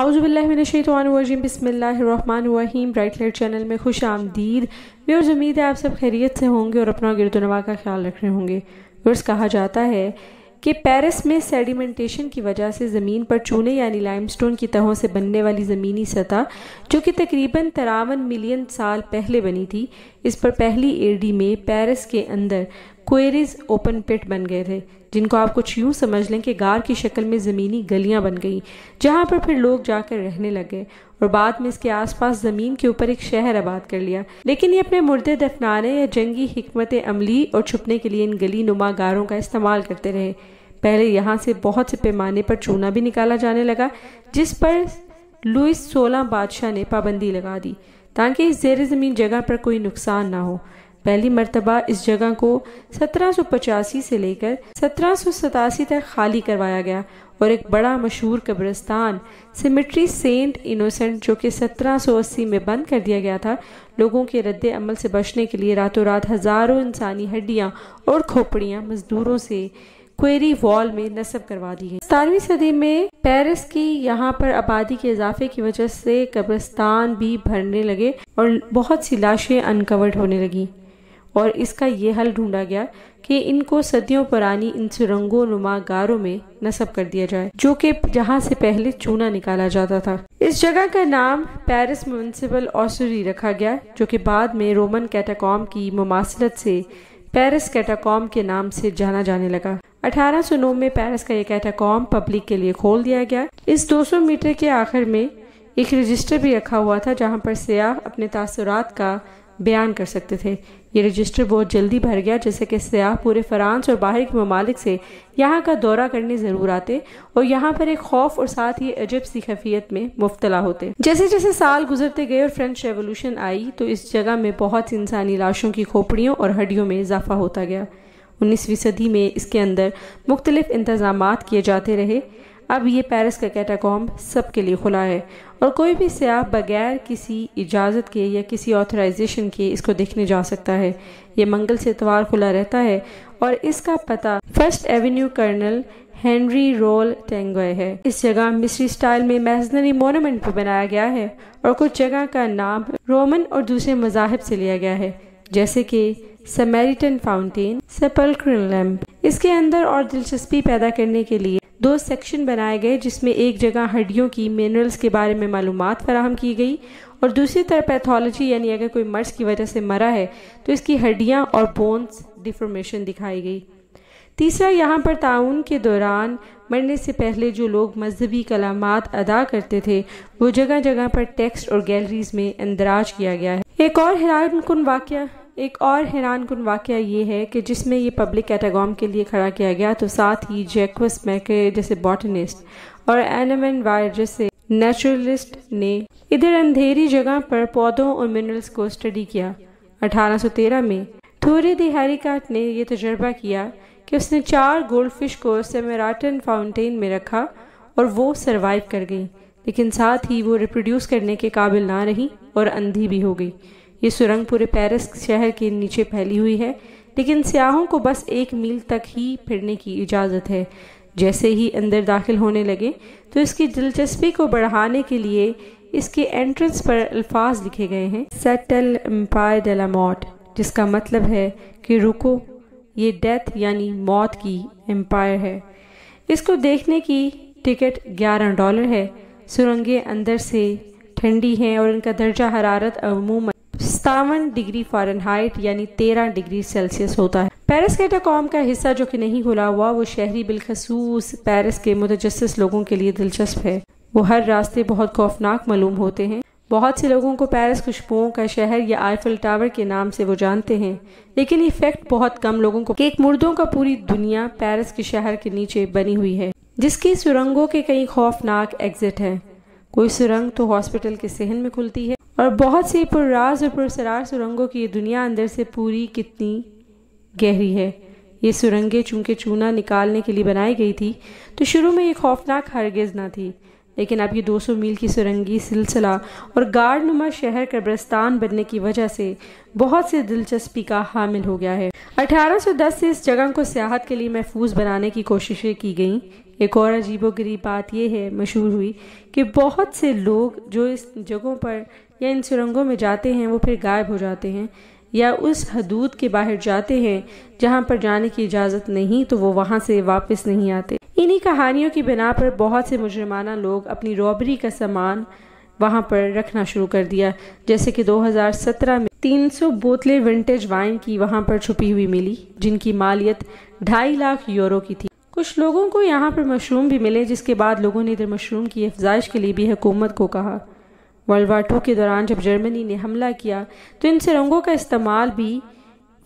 اعوذ باللہ من الشیطان الرجیم، بسم اللہ الرحمن الرحیم۔ برائٹ لائٹ چینل میں خوش آمدید ویورز، امید ہے آپ سب خیریت سے ہوں گے اور اپنا گرد و نواح کا خیال رکھ رہے ہوں گے۔ ویورز، کہا جاتا ہے کہ پیرس میں سیڈیمنٹیشن کی وجہ سے زمین پر چونے یعنی لائم سٹون کی تہوں سے بننے والی زمینی سطح جو کہ تقریباً 53 ملین سال پہلے بنی تھی، اس پر پہلی ایڈی میں پیرس کے اندر کوئریز اوپن پٹ بن گئے تھے، جن کو آپ کچھ یوں سمجھ لیں کہ غار کی شکل میں زمینی گلیاں بن گئیں، جہاں پر پھر لوگ جا کر رہنے لگے اور بعد میں اس کے آس پاس زمین کے اوپر ایک شہر آباد کر لیا۔ لیکن یہ اپنے مردے دفنانے یا جنگی حکمت عملی اور چھپنے کے لیے ان گلی نما غاروں کا استعمال کرتے رہے۔ پہلے یہاں سے بہت سے پیمانے پر چونا بھی نکالا جانے لگا، جس پر لوئس 16 بادشاہ نے پابندی لگا دی تاکہ اس زیر زمین جگہ پر کوئی نقصان نہ ہو۔ پہلی مرتبہ اس جگہ کو 1785 سے لے کر 1787 تک خالی کروایا گیا اور ایک بڑا مشہور قبرستان سیمیٹری سینٹ انوسنٹ جو کہ 1780 میں بند کر دیا گیا تھا، لوگوں کے رد عمل سے بچنے کے لیے راتوں رات ہزاروں انسانی ہڈیاں اور کھوپڑیاں مزدوروں سے کوئری وال میں نصب کروا دی گئی۔ 17ویں صدی میں پیرس کی یہاں پر آبادی کے اضافے کی وجہ سے قبرستان بھی بھرنے لگے اور بہت سی لاشیں انکورڈ ہونے لگیں، اور اس کا یہ حل ڈھونڈا گیا کہ ان کو صدیوں پرانی ان سرنگوں نما غاروں میں نصب کر دیا جائے جو کہ جہاں سے پہلے چونا نکالا جاتا تھا۔ اس جگہ کا نام پیرس میونسپل آسوری رکھا گیا، جو کہ بعد میں رومن کیٹاکومب کی مماثلت سے پیرس کیٹاکومب کے نام سے جانا جانے لگا۔ 1809 میں پیرس کا یہ کیٹاکومب پبلک کے لیے کھول دیا گیا۔ اس 200 میٹر کے آخر میں ایک رجسٹر بھی رکھا ہوا تھا جہاں پر سیاح اپنے تاثرات کا بیان کر سکتے تھے۔ یہ رجسٹر بہت جلدی بھر گیا، جیسے کہ سیاح پورے فرانس اور باہر کے ممالک سے یہاں کا دورہ کرنے ضرور آتے اور یہاں پر ایک خوف اور ساتھ ہی عجب سی خفیت میں مبتلا ہوتے۔ جیسے جیسے سال گزرتے گئے اور فرینچ ریولوشن آئی تو اس جگہ میں بہت سی انسانی لاشوں کی کھوپڑیوں اور ہڈیوں میں اضافہ ہوتا گیا۔ 19ویں صدی میں اس کے اندر مختلف انتظامات کیے جاتے رہے۔ اب یہ پیرس کا کیٹاکومب سب کے لیے کھلا ہے اور کوئی بھی سیاح بغیر کسی اجازت کے یا کسی آتھرائزیشن کے اس کو دیکھنے جا سکتا ہے۔ یہ منگل سے اتوار کھلا رہتا ہے اور اس کا پتہ فرسٹ ایونیو کرنل ہنری رول ٹینگوئے ہے۔ اس جگہ مصری سٹائل میں میسنری مونومنٹ بھی بنایا گیا ہے اور کچھ جگہ کا نام رومن اور دوسرے مذاہب سے لیا گیا ہے، جیسے کہ سمیریٹن فاؤنٹین، سیپلکرل لیمپ۔ اس کے اندر اور دلچسپی پیدا کرنے کے لیے 2 سیکشن بنائے گئے، جس میں ایک جگہ ہڈیوں کی منرلز کے بارے میں معلومات فراہم کی گئی اور دوسری طرف پیتھولوجی یعنی اگر کوئی مرض کی وجہ سے مرا ہے تو اس کی ہڈیاں اور بونز ڈیفارمیشن دکھائی گئی۔ تیسرا، یہاں پر تعاون کے دوران مرنے سے پہلے جو لوگ مذہبی کلمات ادا کرتے تھے وہ جگہ جگہ پر ٹیکسٹ اور گیلریز میں اندراج کیا گیا ہے۔ ایک اور حیران کن واقعہ یہ ہے کہ جس میں یہ پبلک کیٹاکومب کے لیے کھڑا کیا گیا تو ساتھ ہی جیکوس میکے جیسے باٹنسٹ اور اینمن وائر جیسے نیچرلسٹ نے ادھر اندھیری جگہ پر پودوں اور منرلز کو اسٹڈی کیا۔ 1813 میں تھورے دی ہیریکاٹ نے یہ تجربہ کیا کہ اس نے 4 گولڈ فش کو سیمیراٹن فاؤنٹین میں رکھا اور وہ سروائیو کر گئی، لیکن ساتھ ہی وہ ریپروڈیوس کرنے کے قابل نہ رہی اور اندھی بھی ہو گئی۔ یہ سرنگ پورے پیرس شہر کے نیچے پھیلی ہوئی ہے، لیکن سیاحوں کو بس 1 میل تک ہی پھرنے کی اجازت ہے۔ جیسے ہی اندر داخل ہونے لگے تو اس کی دلچسپی کو بڑھانے کے لیے اس کے انٹرنس پر الفاظ لکھے گئے ہیں، سیٹل امپائر ڈی لا مورٹ، جس کا مطلب ہے کہ رکو، یہ ڈیتھ یعنی موت کی امپائر ہے۔ اس کو دیکھنے کی ٹکٹ $11 ہے۔ سرنگیں اندر سے ٹھنڈی ہیں اور ان کا درجہ حرارت عموماً 57 ڈگری فارنہائٹ یعنی 13 ڈگری سیلسیس ہوتا ہے۔ پیرس کیٹاکومب کا حصہ جو کہ نہیں کھلا ہوا وہ شہری بالخصوص پیرس کے متجسس لوگوں کے لیے دلچسپ ہے۔ وہ ہر راستے بہت خوفناک معلوم ہوتے ہیں۔ بہت سے لوگوں کو پیرس خوشبوؤں کا شہر یا آئیفل ٹاور کے نام سے وہ جانتے ہیں، لیکن یہ فیکٹ بہت کم لوگوں کو کہ ایک مردوں کا پوری دنیا پیرس کے شہر کے نیچے بنی ہوئی ہے، جس کی سرنگوں کے کئی خوفناک ایگزٹ ہیں۔ کوئی سرنگ تو ہاسپٹل کے صحن میں کھلتی ہے اور بہت سی پرراز اور پرسرار سرنگوں کی یہ دنیا اندر سے پوری کتنی گہری ہے۔ یہ سرنگیں چونکہ چونا نکالنے کے لیے بنائی گئی تھی تو شروع میں یہ خوفناک ہرگز نہ تھی، لیکن اب یہ 200 میل کی سرنگی سلسلہ اور گارڈ نما شہر قبرستان بننے کی وجہ سے بہت سے دلچسپی کا حامل ہو گیا ہے۔ 1810 سے اس جگہ کو سیاحت کے لیے محفوظ بنانے کی کوششیں کی گئیں۔ ایک اور عجیب و غریب بات یہ ہے مشہور ہوئی کہ بہت سے لوگ جو اس جگہوں پر یا ان سرنگوں میں جاتے ہیں وہ پھر غائب ہو جاتے ہیں یا اس حدود کے باہر جاتے ہیں جہاں پر جانے کی اجازت نہیں تو وہ وہاں سے واپس نہیں آتے۔ انہی کہانیوں کی بنا پر بہت سے مجرمانہ لوگ اپنی رابری کا سامان وہاں پر رکھنا شروع کر دیا، جیسے کہ 2017 میں 300 بوتلیں ونٹیج وائن کی وہاں پر چھپی ہوئی ملی جن کی مالیت 2.5 لاکھ یورو کی تھی۔ کچھ لوگوں کو یہاں پر مشروم بھی ملے، جس کے بعد لوگوں نے ادھر مشروم کی افزائش کے لیے بھی حکومت کو کہا۔ ورلڈ وار 2 کے دوران جب جرمنی نے حملہ کیا تو ان سرنگوں کا استعمال بھی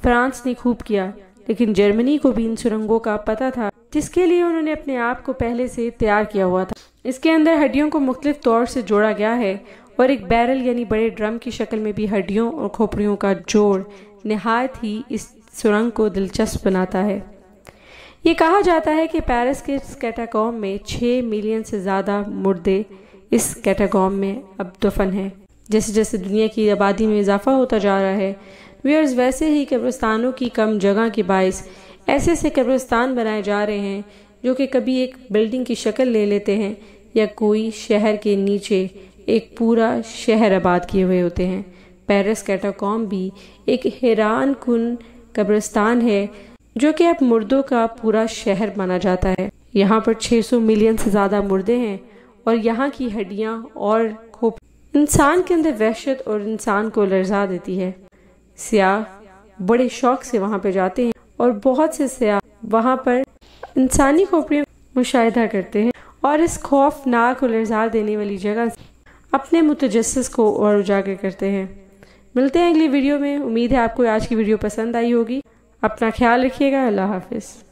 فرانس نے خوب کیا، لیکن جرمنی کو بھی ان سرنگوں کا پتہ تھا جس کے لیے انہوں نے اپنے آپ کو پہلے سے تیار کیا ہوا تھا۔ اس کے اندر ہڈیوں کو مختلف طور سے جوڑا گیا ہے اور ایک بیرل یعنی بڑے ڈرم کی شکل میں بھی ہڈیوں اور کھوپڑیوں کا جوڑ نہایت ہی اس سرنگ کو دلچسپ بناتا ہے۔ یہ کہا جاتا ہے کہ پیرس کے اس کیٹاکوم میں 6 ملین سے زیادہ مردے اس کیٹاکوم میں اب دفن ہیں۔ جیسے جیسے دنیا کی آبادی میں اضافہ ہوتا جا رہا ہے ویئرز، ویسے ہی قبرستانوں کی کم جگہ کے باعث ایسے سے قبرستان بنائے جا رہے ہیں جو کہ کبھی ایک بلڈنگ کی شکل لے لیتے ہیں یا کوئی شہر کے نیچے ایک پورا شہر آباد کیے ہوئے ہوتے ہیں۔ پیرس کیٹاکوم بھی ایک حیران کن قبرستان ہے جو کہ اب مردوں کا پورا شہر مانا جاتا ہے۔ یہاں پر 600 ملین سے زیادہ مردے ہیں اور یہاں کی ہڈیاں اور کھوپڑی انسان کے اندر وحشت اور انسان کو لرزا دیتی ہے۔ سیاح بڑے شوق سے وہاں پہ جاتے ہیں اور بہت سے سیاح وہاں پر انسانی کھوپڑیوں مشاہدہ کرتے ہیں اور اس خوفناک اور لرزا دینے والی جگہ سے اپنے متجسس کو اور اجاگر کرتے ہیں۔ ملتے ہیں اگلی ویڈیو میں۔ امید ہے آپ کو آج کی ویڈیو پسند آئی ہوگی۔ اپنا خیال رکھیے گا۔ اللہ حافظ۔